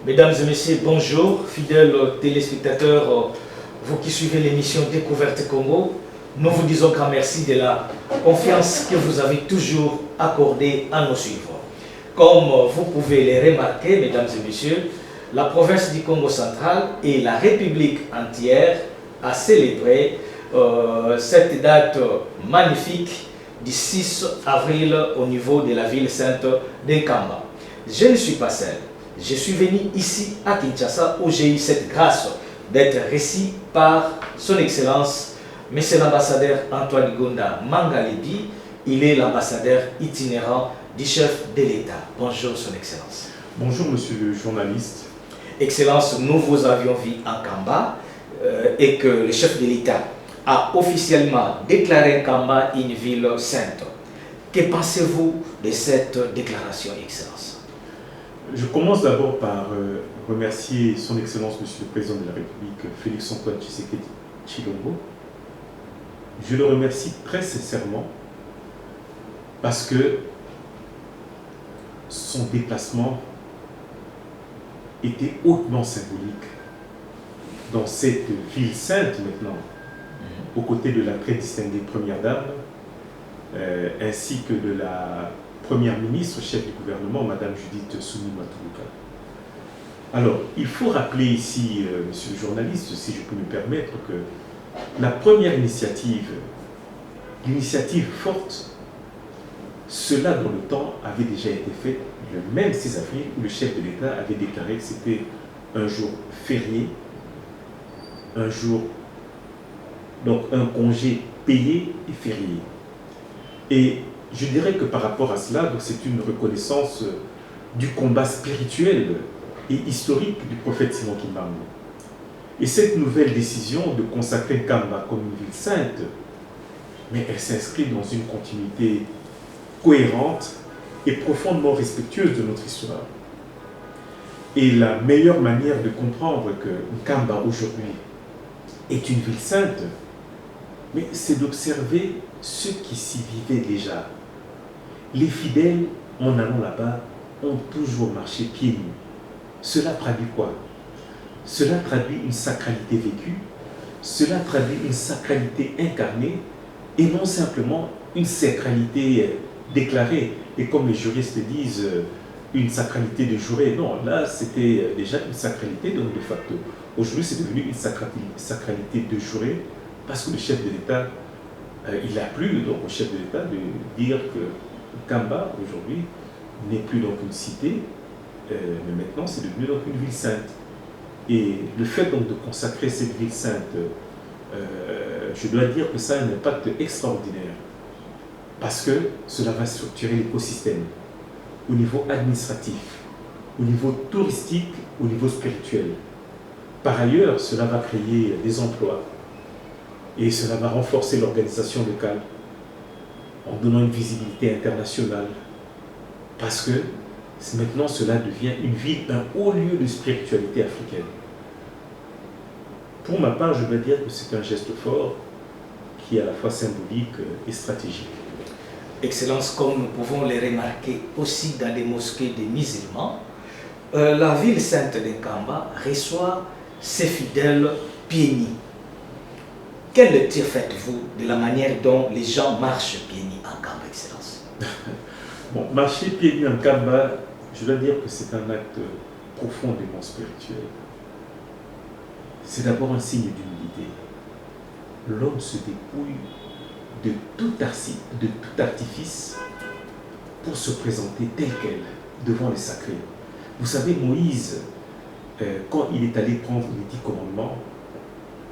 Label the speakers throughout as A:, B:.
A: Mesdames et messieurs, bonjour, fidèles téléspectateurs, vous qui suivez l'émission Découverte Congo, nous vous disons grand merci de la confiance que vous avez toujours accordée à nos suivre. Comme vous pouvez le remarquer, mesdames et messieurs, la province du Congo central et la République entière a célébré cette date magnifique du 6 avril au niveau de la ville sainte d'Nkamba. Je ne suis pas seul. Je suis venu ici à Kinshasa où j'ai eu cette grâce d'être reçu par son Excellence, Monsieur l'ambassadeur Antoine Gonda Mangalibi. Il est l'ambassadeur itinérant du chef de l'État. Bonjour, son Excellence.
B: Bonjour, monsieur le journaliste.
A: Excellence, nous vous avions vu en Kamba et que le chef de l'État a officiellement déclaré Kamba une ville sainte. Que pensez-vous de cette déclaration, Excellence?
B: Je commence d'abord par remercier son Excellence, monsieur le Président de la République, Félix-Antoine Tshisekedi Tshilombo. Je le remercie très sincèrement parce que son déplacement était hautement symbolique dans cette ville sainte maintenant, aux côtés de la très distinguée Première Dame, ainsi que de la Première ministre, chef du gouvernement, Madame Judith Suminwa-Tuluka. Alors, il faut rappeler ici, monsieur le journaliste, si je peux me permettre, que la première initiative, l'initiative forte, cela dans le temps avait déjà été fait le même 6 avril où le chef de l'État avait déclaré que c'était un jour férié, un jour, donc un congé payé et férié. Et je dirais que par rapport à cela, c'est une reconnaissance du combat spirituel et historique du prophète Simon Kimbangu. Et cette nouvelle décision de consacrer Kamba comme une ville sainte, mais elle s'inscrit dans une continuité cohérente et profondément respectueuse de notre histoire. Et la meilleure manière de comprendre que Kamba aujourd'hui est une ville sainte, mais c'est d'observer ceux qui s'y vivaient déjà. Les fidèles, en allant là-bas, ont toujours marché pieds nus. Cela traduit quoi? Cela traduit une sacralité vécue, cela traduit une sacralité incarnée, et non simplement une sacralité déclarée. Et comme les juristes disent, une sacralité de juré. Non, là, c'était déjà une sacralité, donc de facto. Aujourd'hui, c'est devenu une sacralité de juré, parce que le chef de l'État, il a plu donc au chef de l'État de dire que Kamba, aujourd'hui, n'est plus donc une cité, mais maintenant c'est devenu donc une ville sainte. Et le fait donc de consacrer cette ville sainte, je dois dire que ça a un impact extraordinaire, parce que cela va structurer l'écosystème au niveau administratif, au niveau touristique, au niveau spirituel. Par ailleurs, cela va créer des emplois et cela va renforcer l'organisation locale en donnant une visibilité internationale, parce que maintenant cela devient une ville, un haut lieu de spiritualité africaine. Pour ma part, je dois dire que c'est un geste fort qui est à la fois symbolique et stratégique.
A: Excellence, comme nous pouvons le remarquer aussi dans les mosquées des musulmans, la ville sainte de Kamba reçoit ses fidèles pieds nus. Quel lecture faites-vous de la manière dont les gens marchent pieds nus en Kamba, Excellence?
B: Bon, marcher pieds nus en Kamba, je dois dire que c'est un acte profondément spirituel. C'est d'abord un signe d'humilité. L'homme se dépouille de tout artifice pour se présenter tel quel devant les sacrés. Vous savez, Moïse, quand il est allé prendre les 10 commandements,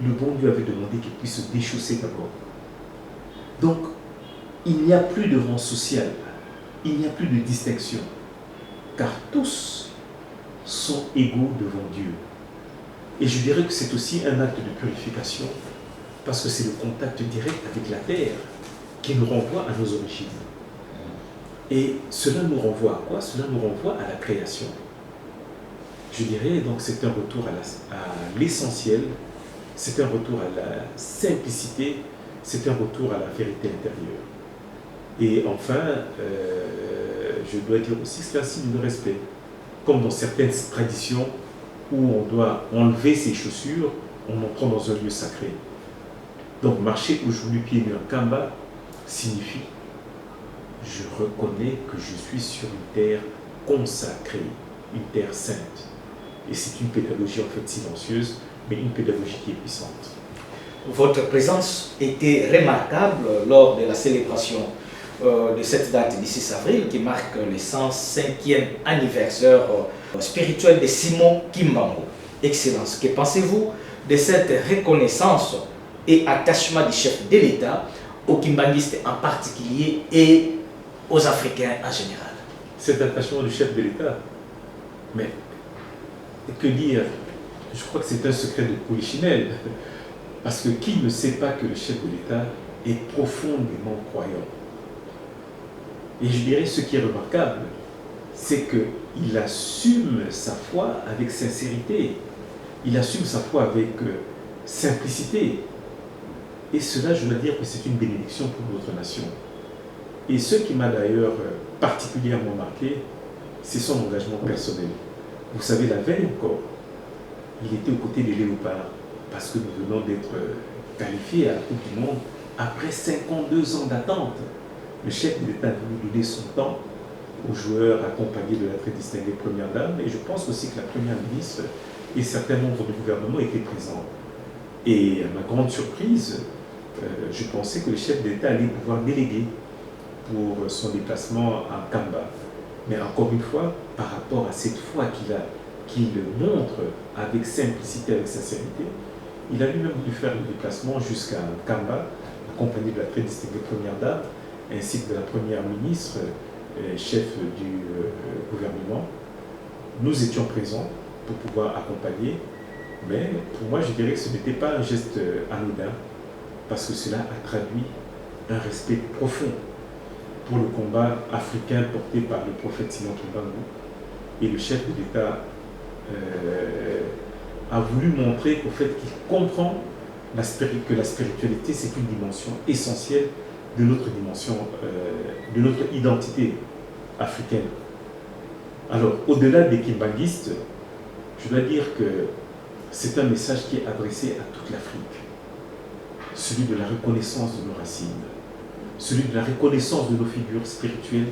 B: le bon Dieu avait demandé qu'il puisse se déchausser d'abord. Donc, il n'y a plus de rang social, il n'y a plus de distinction, car tous sont égaux devant Dieu. Et je dirais que c'est aussi un acte de purification, parce que c'est le contact direct avec la terre qui nous renvoie à nos origines. Et cela nous renvoie à quoi? Cela nous renvoie à la création. Je dirais donc c'est un retour à l'essentiel, c'est un retour à la simplicité, c'est un retour à la vérité intérieure. Et enfin, je dois dire aussi que c'est un signe de respect. comme dans certaines traditions où on doit enlever ses chaussures en entrant dans un lieu sacré. Donc marcher aujourd'hui pieds nus en Kamba signifie je reconnais que je suis sur une terre consacrée, une terre sainte. Et c'est une pédagogie en fait silencieuse, mais une pédagogie qui est puissante.
A: Votre présence était remarquable lors de la célébration de cette date du 6 avril qui marque le 105e anniversaire spirituel de Simon Kimbangu. Excellence, que pensez-vous de cette reconnaissance et attachement du chef de l'État aux Kimbanguistes en particulier et aux Africains en général?
B: Cet attachement du chef de l'État, mais que dire? Je crois que c'est un secret de polichinelle, parce que qui ne sait pas que le chef de l'État est profondément croyant? Et je dirais ce qui est remarquable, c'est qu'il assume sa foi avec sincérité, il assume sa foi avec simplicité. Et cela, je dois dire que c'est une bénédiction pour notre nation. Et ce qui m'a d'ailleurs particulièrement marqué, c'est son engagement personnel. Vous savez, la veille encore, il était aux côtés des léopards, parce que nous venons d'être qualifiés à la Coupe du Monde après 52 ans d'attente. Le chef de l'État a voulu donner son temps aux joueurs accompagnés de la très distinguée première dame, et je pense aussi que la première ministre et certains membres du gouvernement étaient présents. Et à ma grande surprise, je pensais que le chef d'État allait pouvoir déléguer pour son déplacement à Kamba. Mais encore une fois, par rapport à cette foi qu'il montre avec simplicité, avec sincérité, il a lui-même voulu faire le déplacement jusqu'à Kamba, accompagné de la très distinguée première dame, ainsi que de la première ministre, chef du gouvernement. Nous étions présents pour pouvoir accompagner, mais pour moi, je dirais que ce n'était pas un geste anodin, parce que cela a traduit un respect profond pour le combat africain porté par le prophète Simon Kimbangu. Et le chef de l'État a voulu montrer qu'au fait qu'il comprend que la spiritualité, c'est une dimension essentielle de notre dimension, de notre identité africaine. Alors, au-delà des kimbanguistes, je dois dire que c'est un message qui est adressé à toute l'Afrique. Celui de la reconnaissance de nos racines, celui de la reconnaissance de nos figures spirituelles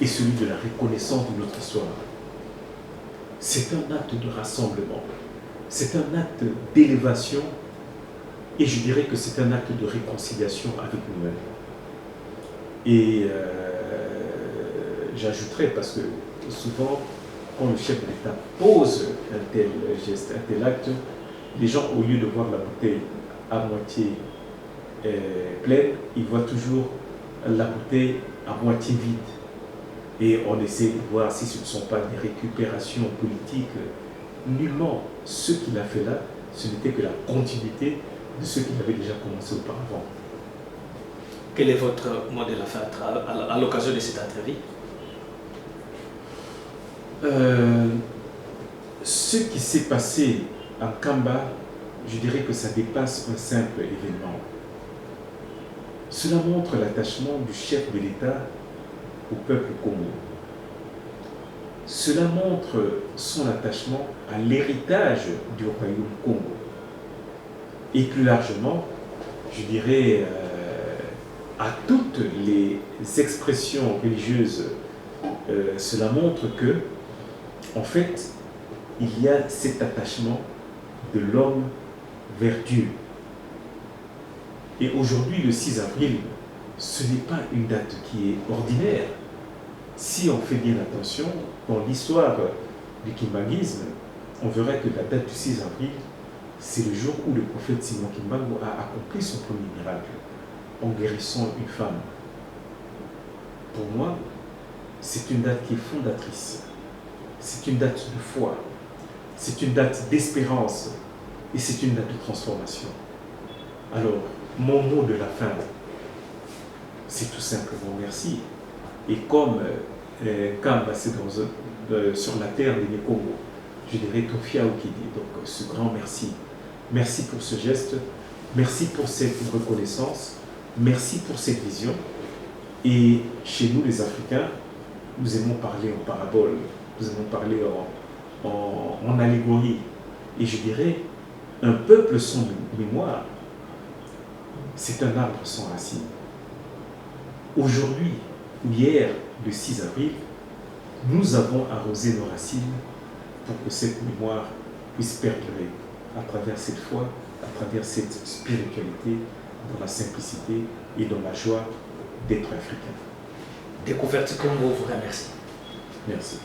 B: et celui de la reconnaissance de notre histoire. C'est un acte de rassemblement, c'est un acte d'élévation et je dirais que c'est un acte de réconciliation avec nous-mêmes. Et j'ajouterais, parce que souvent, quand le chef de l'État pose un tel geste, un tel acte, les gens, au lieu de voir la bouteille à moitié pleine, ils voient toujours la bouteille à moitié vide. Et on essaie de voir si ce ne sont pas des récupérations politiques. Nullement, ce qu'il a fait là, ce n'était que la continuité de ce qu'il avait déjà commencé auparavant.
A: Quel est votre mot de la fin à l'occasion de cette entrevue?
B: Ce qui s'est passé en Kamba, je dirais que ça dépasse un simple événement. Cela montre l'attachement du chef de l'État au peuple congolais. Cela montre son attachement à l'héritage du royaume Congo. Et plus largement, je dirais à toutes les expressions religieuses, cela montre que, en fait, il y a cet attachement de l'homme vers Dieu. Et aujourd'hui, le 6 avril, ce n'est pas une date qui est ordinaire. Si on fait bien attention, dans l'histoire du kimbanguisme, on verra que la date du 6 avril, c'est le jour où le prophète Simon Kimbangu a accompli son premier miracle en guérissant une femme. Pour moi, c'est une date qui est fondatrice. C'est une date de foi. C'est une date d'espérance. Et c'est une date de transformation. Alors, mon mot de la fin, c'est tout simplement merci. Et comme Kamba, c'est sur la terre des Congo, je dirais Tofia Okidi. Donc, ce grand merci. Merci pour ce geste. Merci pour cette reconnaissance. Merci pour cette vision. Et chez nous, les Africains, nous aimons parler en parabole. nous avons parlé en allégorie. Et je dirais, un peuple sans mémoire, c'est un arbre sans racines. Aujourd'hui, ou hier, le 6 avril, nous avons arrosé nos racines pour que cette mémoire puisse perdurer à travers cette foi, à travers cette spiritualité, dans la simplicité et dans la joie d'être africain.
A: Découverte Congo vous remercie.
B: Merci.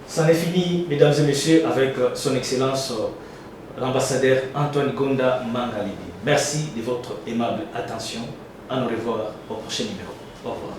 A: C'en est fini, mesdames et messieurs, avec son Excellence l'ambassadeur Antoine Gonda Mangalidi. Merci de votre aimable attention. À nous revoir au prochain numéro. Au revoir.